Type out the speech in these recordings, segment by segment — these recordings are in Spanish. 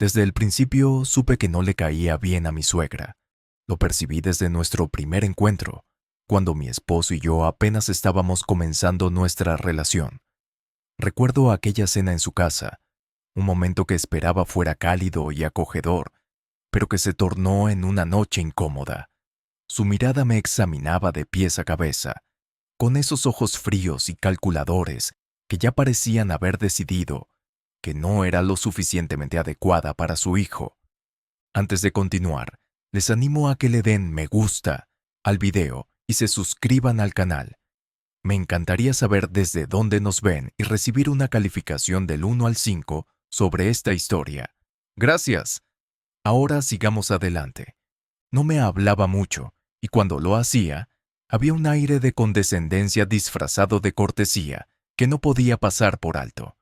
Desde el principio supe que no le caía bien a mi suegra. Lo percibí desde nuestro primer encuentro, cuando mi esposo y yo apenas estábamos comenzando nuestra relación. Recuerdo aquella cena en su casa, un momento que esperaba fuera cálido y acogedor, pero que se tornó en una noche incómoda. Su mirada me examinaba de pies a cabeza, con esos ojos fríos y calculadores que ya parecían haber decidido que no era lo suficientemente adecuada para su hijo. Antes de continuar, les animo a que le den me gusta al video y se suscriban al canal. Me encantaría saber desde dónde nos ven y recibir una calificación del 1 al 5 sobre esta historia. Gracias. Ahora sigamos adelante. No me hablaba mucho, y cuando lo hacía, había un aire de condescendencia disfrazado de cortesía que no podía pasar por alto.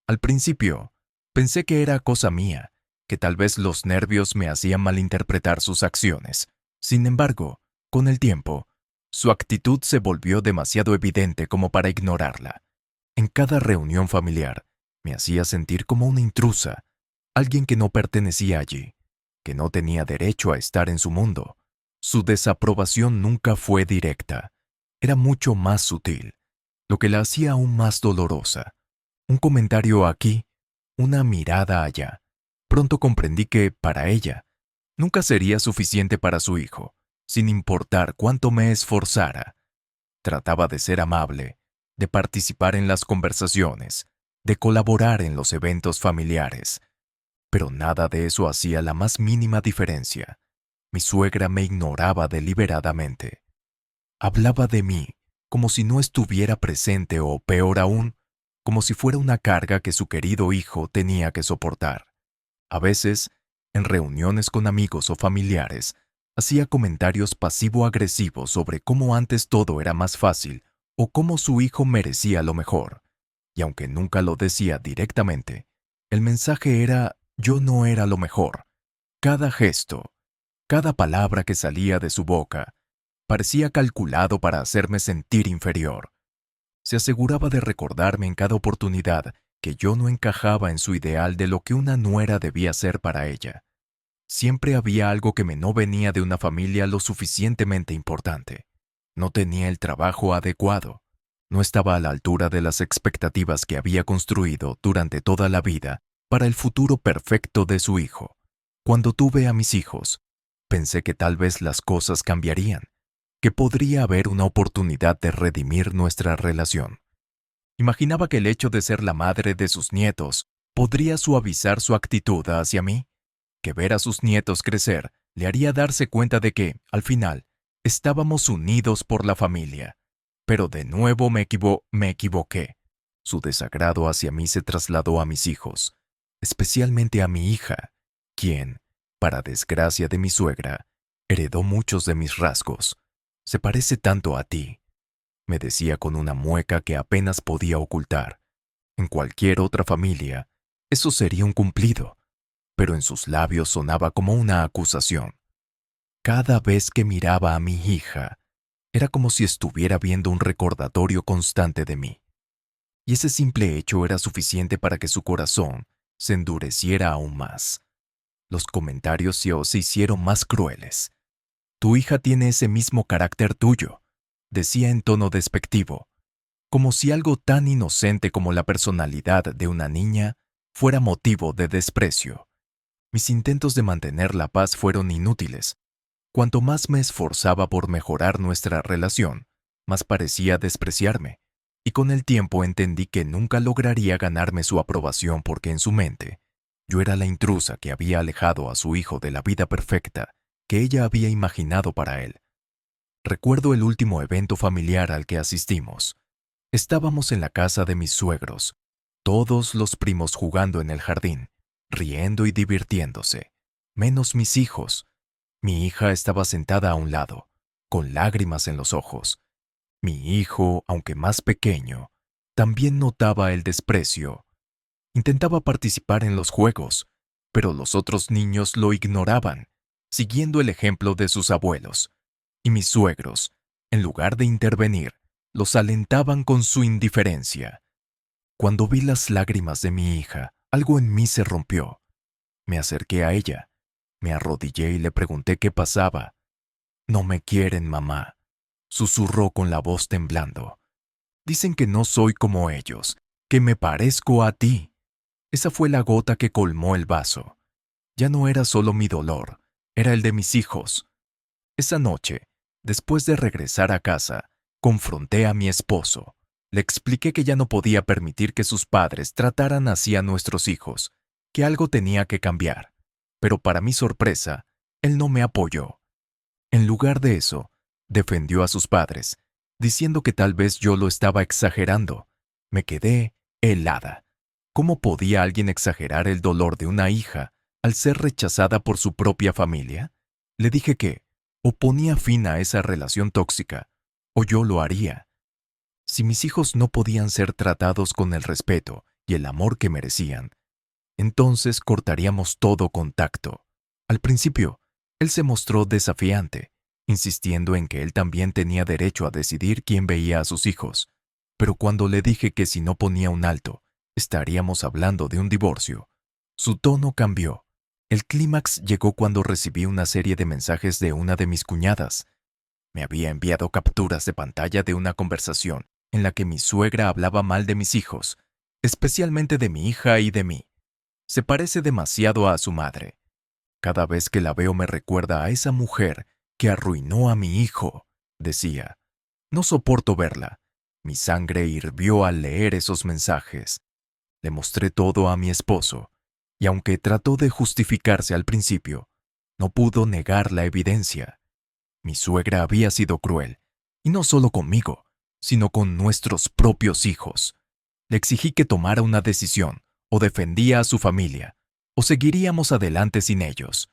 Al principio, pensé que era cosa mía, que tal vez los nervios me hacían malinterpretar sus acciones. Sin embargo, con el tiempo, su actitud se volvió demasiado evidente como para ignorarla. En cada reunión familiar, me hacía sentir como una intrusa, alguien que no pertenecía allí, que no tenía derecho a estar en su mundo. Su desaprobación nunca fue directa, era mucho más sutil, lo que la hacía aún más dolorosa. Un comentario aquí, una mirada allá. Pronto comprendí que, para ella, nunca sería suficiente para su hijo, sin importar cuánto me esforzara. Trataba de ser amable, de participar en las conversaciones, de colaborar en los eventos familiares, pero nada de eso hacía la más mínima diferencia. Mi suegra me ignoraba deliberadamente. Hablaba de mí como si no estuviera presente o, peor aún, como si fuera una carga que su querido hijo tenía que soportar. A veces, en reuniones con amigos o familiares, hacía comentarios pasivo-agresivos sobre cómo antes todo era más fácil o cómo su hijo merecía lo mejor. Y aunque nunca lo decía directamente, el mensaje era: yo no era lo mejor. Cada gesto, cada palabra que salía de su boca, parecía calculado para hacerme sentir inferior. Se aseguraba de recordarme en cada oportunidad que yo no encajaba en su ideal de lo que una nuera debía ser para ella. Siempre había algo que me no venía de una familia lo suficientemente importante. No tenía el trabajo adecuado. No estaba a la altura de las expectativas que había construido durante toda la vida para el futuro perfecto de su hijo. Cuando tuve a mis hijos, pensé que tal vez las cosas cambiarían, que podría haber una oportunidad de redimir nuestra relación. Imaginaba que el hecho de ser la madre de sus nietos podría suavizar su actitud hacia mí, que ver a sus nietos crecer le haría darse cuenta de que, al final, estábamos unidos por la familia. Pero de nuevo me equivoqué. Su desagrado hacia mí se trasladó a mis hijos, especialmente a mi hija, quien, para desgracia de mi suegra, heredó muchos de mis rasgos. Se parece tanto a ti, me decía con una mueca que apenas podía ocultar. En cualquier otra familia, eso sería un cumplido, pero en sus labios sonaba como una acusación. Cada vez que miraba a mi hija, era como si estuviera viendo un recordatorio constante de mí. Y ese simple hecho era suficiente para que su corazón se endureciera aún más. Los comentarios se hicieron más crueles. Tu hija tiene ese mismo carácter tuyo, decía en tono despectivo, como si algo tan inocente como la personalidad de una niña fuera motivo de desprecio. Mis intentos de mantener la paz fueron inútiles. Cuanto más me esforzaba por mejorar nuestra relación, más parecía despreciarme, y con el tiempo entendí que nunca lograría ganarme su aprobación porque en su mente, yo era la intrusa que había alejado a su hijo de la vida perfecta que ella había imaginado para él. Recuerdo el último evento familiar al que asistimos. Estábamos en la casa de mis suegros, todos los primos jugando en el jardín, riendo y divirtiéndose, menos mis hijos. Mi hija estaba sentada a un lado, con lágrimas en los ojos. Mi hijo, aunque más pequeño, también notaba el desprecio. Intentaba participar en los juegos, pero los otros niños lo ignoraban, siguiendo el ejemplo de sus abuelos. Y mis suegros, en lugar de intervenir, los alentaban con su indiferencia. Cuando vi las lágrimas de mi hija, algo en mí se rompió. Me acerqué a ella, me arrodillé y le pregunté qué pasaba. No me quieren, mamá, susurró con la voz temblando. Dicen que no soy como ellos, que me parezco a ti. Esa fue la gota que colmó el vaso. Ya no era solo mi dolor, era el de mis hijos. Esa noche, después de regresar a casa, confronté a mi esposo. Le expliqué que ya no podía permitir que sus padres trataran así a nuestros hijos, que algo tenía que cambiar. Pero para mi sorpresa, él no me apoyó. En lugar de eso, defendió a sus padres, diciendo que tal vez yo lo estaba exagerando. Me quedé helada. ¿Cómo podía alguien exagerar el dolor de una hija al ser rechazada por su propia familia? Le dije que o ponía fin a esa relación tóxica, o yo lo haría. Si mis hijos no podían ser tratados con el respeto y el amor que merecían, entonces cortaríamos todo contacto. Al principio, él se mostró desafiante, insistiendo en que él también tenía derecho a decidir quién veía a sus hijos. Pero cuando le dije que si no ponía un alto, estaríamos hablando de un divorcio, su tono cambió. El clímax llegó cuando recibí una serie de mensajes de una de mis cuñadas. Me había enviado capturas de pantalla de una conversación en la que mi suegra hablaba mal de mis hijos, especialmente de mi hija y de mí. Se parece demasiado a su madre. Cada vez que la veo me recuerda a esa mujer que arruinó a mi hijo, decía. No soporto verla. Mi sangre hirvió al leer esos mensajes. Le mostré todo a mi esposo, y aunque trató de justificarse al principio, no pudo negar la evidencia. Mi suegra había sido cruel, y no solo conmigo, sino con nuestros propios hijos. Le exigí que tomara una decisión, o defendía a su familia, o seguiríamos adelante sin ellos.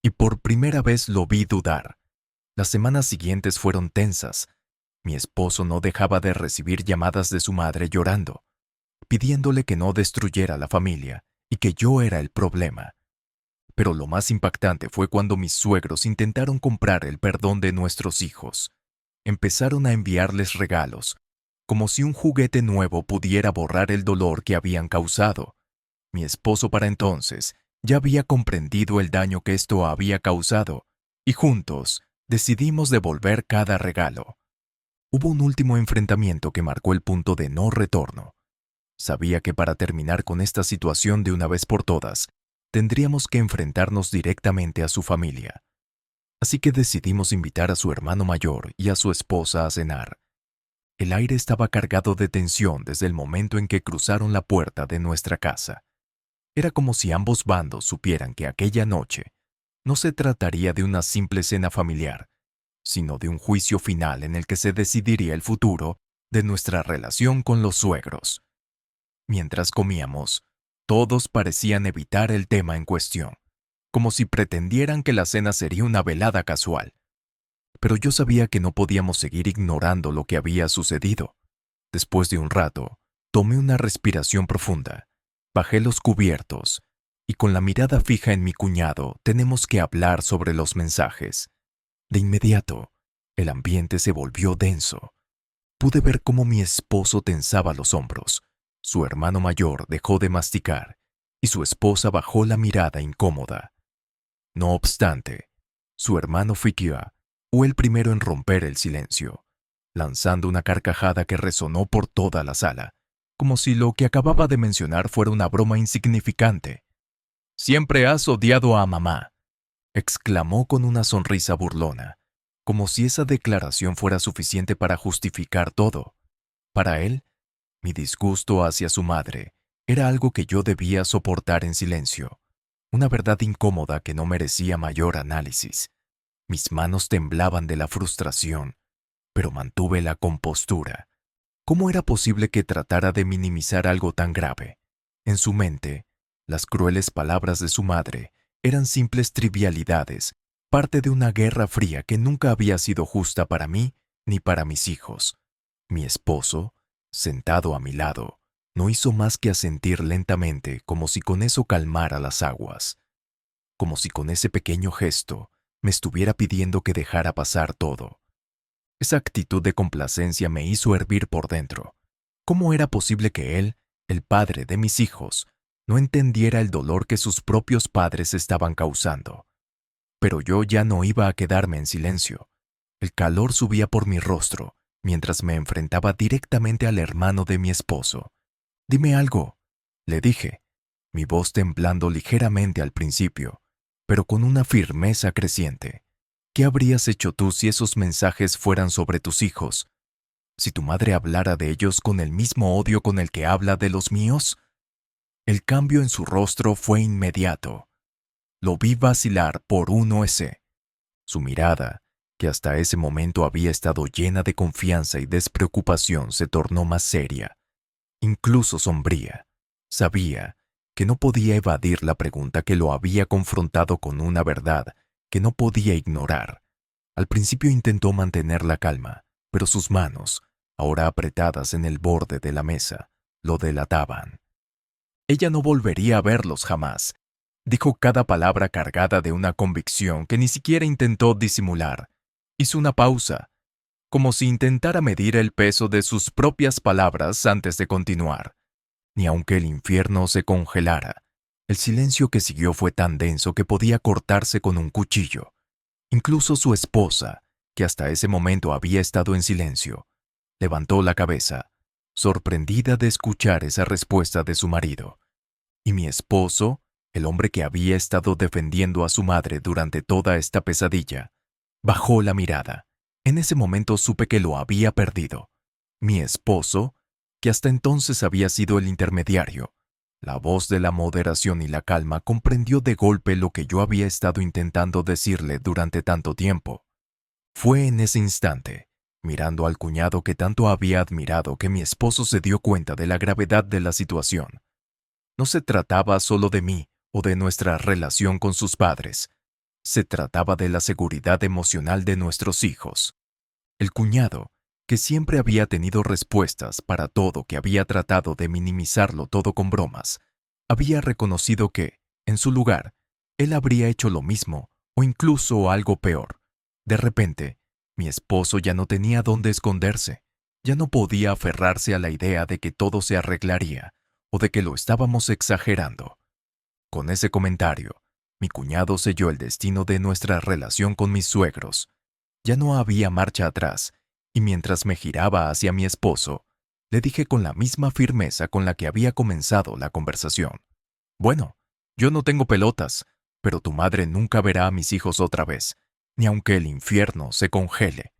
Y por primera vez lo vi dudar. Las semanas siguientes fueron tensas. Mi esposo no dejaba de recibir llamadas de su madre llorando, pidiéndole que no destruyera la familia y que yo era el problema. Pero lo más impactante fue cuando mis suegros intentaron comprar el perdón de nuestros hijos. Empezaron a enviarles regalos, como si un juguete nuevo pudiera borrar el dolor que habían causado. Mi esposo para entonces ya había comprendido el daño que esto había causado, y juntos decidimos devolver cada regalo. Hubo un último enfrentamiento que marcó el punto de no retorno. Sabía que para terminar con esta situación de una vez por todas, tendríamos que enfrentarnos directamente a su familia. Así que decidimos invitar a su hermano mayor y a su esposa a cenar. El aire estaba cargado de tensión desde el momento en que cruzaron la puerta de nuestra casa. Era como si ambos bandos supieran que aquella noche no se trataría de una simple cena familiar, sino de un juicio final en el que se decidiría el futuro de nuestra relación con los suegros. Mientras comíamos, todos parecían evitar el tema en cuestión, como si pretendieran que la cena sería una velada casual. Pero yo sabía que no podíamos seguir ignorando lo que había sucedido. Después de un rato, tomé una respiración profunda, bajé los cubiertos, y con la mirada fija en mi cuñado, tenemos que hablar sobre los mensajes. De inmediato, el ambiente se volvió denso. Pude ver cómo mi esposo tensaba los hombros. Su hermano mayor dejó de masticar y su esposa bajó la mirada incómoda. No obstante, su hermano Fikia fue el primero en romper el silencio, lanzando una carcajada que resonó por toda la sala, como si lo que acababa de mencionar fuera una broma insignificante. «Siempre has odiado a mamá», exclamó con una sonrisa burlona, como si esa declaración fuera suficiente para justificar todo. Para él, mi disgusto hacia su madre era algo que yo debía soportar en silencio, una verdad incómoda que no merecía mayor análisis. Mis manos temblaban de la frustración, pero mantuve la compostura. ¿Cómo era posible que tratara de minimizar algo tan grave? En su mente, las crueles palabras de su madre eran simples trivialidades, parte de una guerra fría que nunca había sido justa para mí ni para mis hijos. Mi esposo, sentado a mi lado, no hizo más que asentir lentamente como si con eso calmara las aguas, como si con ese pequeño gesto me estuviera pidiendo que dejara pasar todo. Esa actitud de complacencia me hizo hervir por dentro. ¿Cómo era posible que él, el padre de mis hijos, no entendiera el dolor que sus propios padres estaban causando. Pero yo ya no iba a quedarme en silencio. El calor subía por mi rostro mientras me enfrentaba directamente al hermano de mi esposo. «Dime algo», le dije, mi voz temblando ligeramente al principio, pero con una firmeza creciente. «¿Qué habrías hecho tú si esos mensajes fueran sobre tus hijos? Si tu madre hablara de ellos con el mismo odio con el que habla de los míos». El cambio en su rostro fue inmediato. Lo vi vacilar por uno ese. Su mirada, que hasta ese momento había estado llena de confianza y despreocupación, se tornó más seria, incluso sombría. Sabía que no podía evadir la pregunta que lo había confrontado con una verdad que no podía ignorar. Al principio intentó mantener la calma, pero sus manos, ahora apretadas en el borde de la mesa, lo delataban. Ella no volvería a verlos jamás. Dijo cada palabra cargada de una convicción que ni siquiera intentó disimular. Hizo una pausa, como si intentara medir el peso de sus propias palabras antes de continuar. Ni aunque el infierno se congelara, el silencio que siguió fue tan denso que podía cortarse con un cuchillo. Incluso su esposa, que hasta ese momento había estado en silencio, levantó la cabeza, sorprendida de escuchar esa respuesta de su marido. Y mi esposo, el hombre que había estado defendiendo a su madre durante toda esta pesadilla, bajó la mirada. En ese momento supe que lo había perdido. Mi esposo, que hasta entonces había sido el intermediario, la voz de la moderación y la calma, comprendió de golpe lo que yo había estado intentando decirle durante tanto tiempo. Fue en ese instante, mirando al cuñado que tanto había admirado, que mi esposo se dio cuenta de la gravedad de la situación. No se trataba solo de mí o de nuestra relación con sus padres. Se trataba de la seguridad emocional de nuestros hijos. El cuñado, que siempre había tenido respuestas para todo, que había tratado de minimizarlo todo con bromas, había reconocido que, en su lugar, él habría hecho lo mismo o incluso algo peor. De repente, mi esposo ya no tenía dónde esconderse. Ya no podía aferrarse a la idea de que todo se arreglaría o de que lo estábamos exagerando. Con ese comentario, mi cuñado selló el destino de nuestra relación con mis suegros. Ya no había marcha atrás, y mientras me giraba hacia mi esposo, le dije con la misma firmeza con la que había comenzado la conversación: «Bueno, yo no tengo pelotas, pero tu madre nunca verá a mis hijos otra vez, ni aunque el infierno se congele».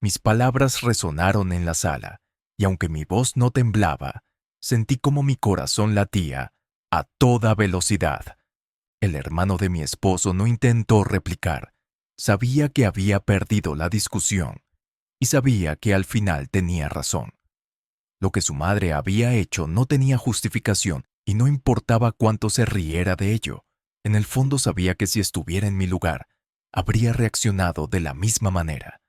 Mis palabras resonaron en la sala, y aunque mi voz no temblaba, sentí como mi corazón latía a toda velocidad. El hermano de mi esposo no intentó replicar. Sabía que había perdido la discusión y sabía que al final tenía razón. Lo que su madre había hecho no tenía justificación y no importaba cuánto se riera de ello. En el fondo sabía que si estuviera en mi lugar, habría reaccionado de la misma manera.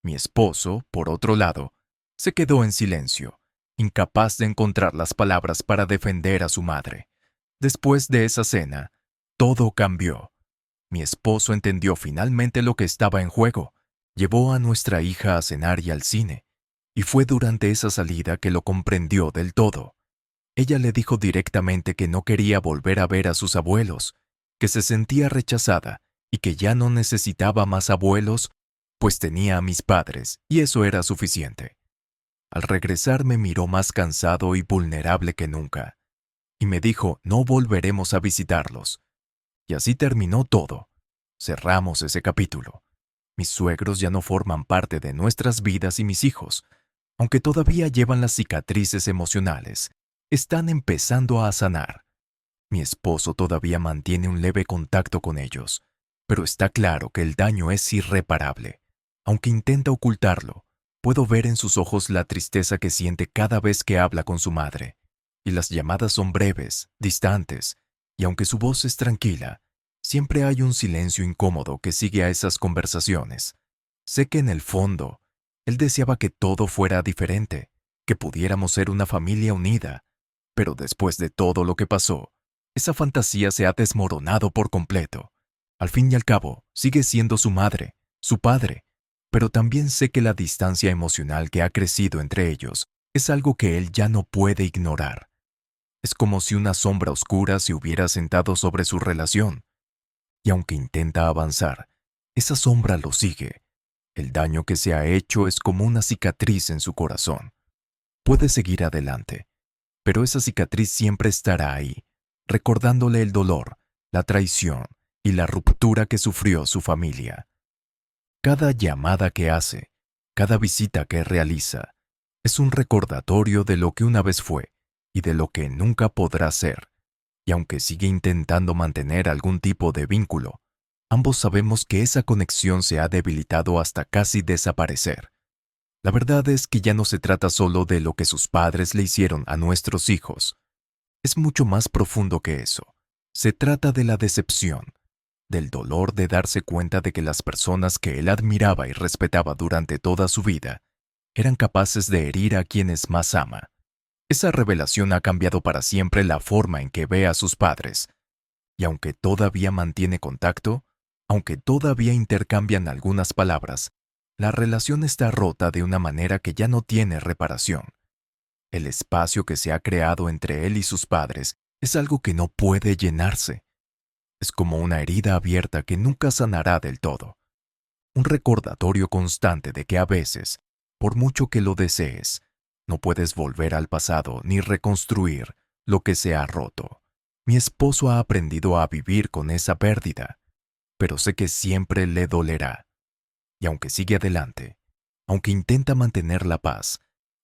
Mi esposo, por otro lado, se quedó en silencio, incapaz de encontrar las palabras para defender a su madre. Después de esa cena, todo cambió. Mi esposo entendió finalmente lo que estaba en juego. Llevó a nuestra hija a cenar y al cine, y fue durante esa salida que lo comprendió del todo. Ella le dijo directamente que no quería volver a ver a sus abuelos, que se sentía rechazada y que ya no necesitaba más abuelos, pues tenía a mis padres y eso era suficiente. Al regresar me miró más cansado y vulnerable que nunca, y me dijo: «No volveremos a visitarlos». Y así terminó todo. Cerramos ese capítulo. Mis suegros ya no forman parte de nuestras vidas y mis hijos, aunque todavía llevan las cicatrices emocionales, están empezando a sanar. Mi esposo todavía mantiene un leve contacto con ellos, pero está claro que el daño es irreparable. Aunque intenta ocultarlo, puedo ver en sus ojos la tristeza que siente cada vez que habla con su madre, y las llamadas son breves, distantes, y aunque su voz es tranquila, siempre hay un silencio incómodo que sigue a esas conversaciones. Sé que en el fondo, él deseaba que todo fuera diferente, que pudiéramos ser una familia unida, pero después de todo lo que pasó, esa fantasía se ha desmoronado por completo. Al fin y al cabo, sigue siendo su madre, su padre, pero también sé que la distancia emocional que ha crecido entre ellos es algo que él ya no puede ignorar. Es como si una sombra oscura se hubiera sentado sobre su relación. Y aunque intenta avanzar, esa sombra lo sigue. El daño que se ha hecho es como una cicatriz en su corazón. Puede seguir adelante, pero esa cicatriz siempre estará ahí, recordándole el dolor, la traición y la ruptura que sufrió su familia. Cada llamada que hace, cada visita que realiza, es un recordatorio de lo que una vez fue y de lo que nunca podrá ser. Y aunque sigue intentando mantener algún tipo de vínculo, ambos sabemos que esa conexión se ha debilitado hasta casi desaparecer. La verdad es que ya no se trata solo de lo que sus padres le hicieron a nuestros hijos. Es mucho más profundo que eso. Se trata de la decepción, del dolor de darse cuenta de que las personas que él admiraba y respetaba durante toda su vida eran capaces de herir a quienes más ama. Esa revelación ha cambiado para siempre la forma en que ve a sus padres. Y aunque todavía mantiene contacto, aunque todavía intercambian algunas palabras, la relación está rota de una manera que ya no tiene reparación. El espacio que se ha creado entre él y sus padres es algo que no puede llenarse. Es como una herida abierta que nunca sanará del todo. Un recordatorio constante de que a veces, por mucho que lo desees, no puedes volver al pasado ni reconstruir lo que se ha roto. Mi esposo ha aprendido a vivir con esa pérdida, pero sé que siempre le dolerá. Y aunque sigue adelante, aunque intenta mantener la paz,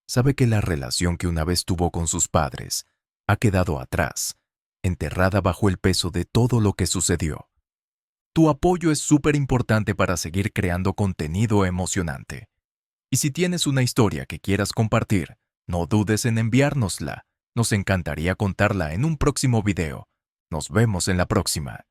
sabe que la relación que una vez tuvo con sus padres ha quedado atrás, enterrada bajo el peso de todo lo que sucedió. Tu apoyo es súper importante para seguir creando contenido emocionante. Y si tienes una historia que quieras compartir, no dudes en enviárnosla. Nos encantaría contarla en un próximo video. Nos vemos en la próxima.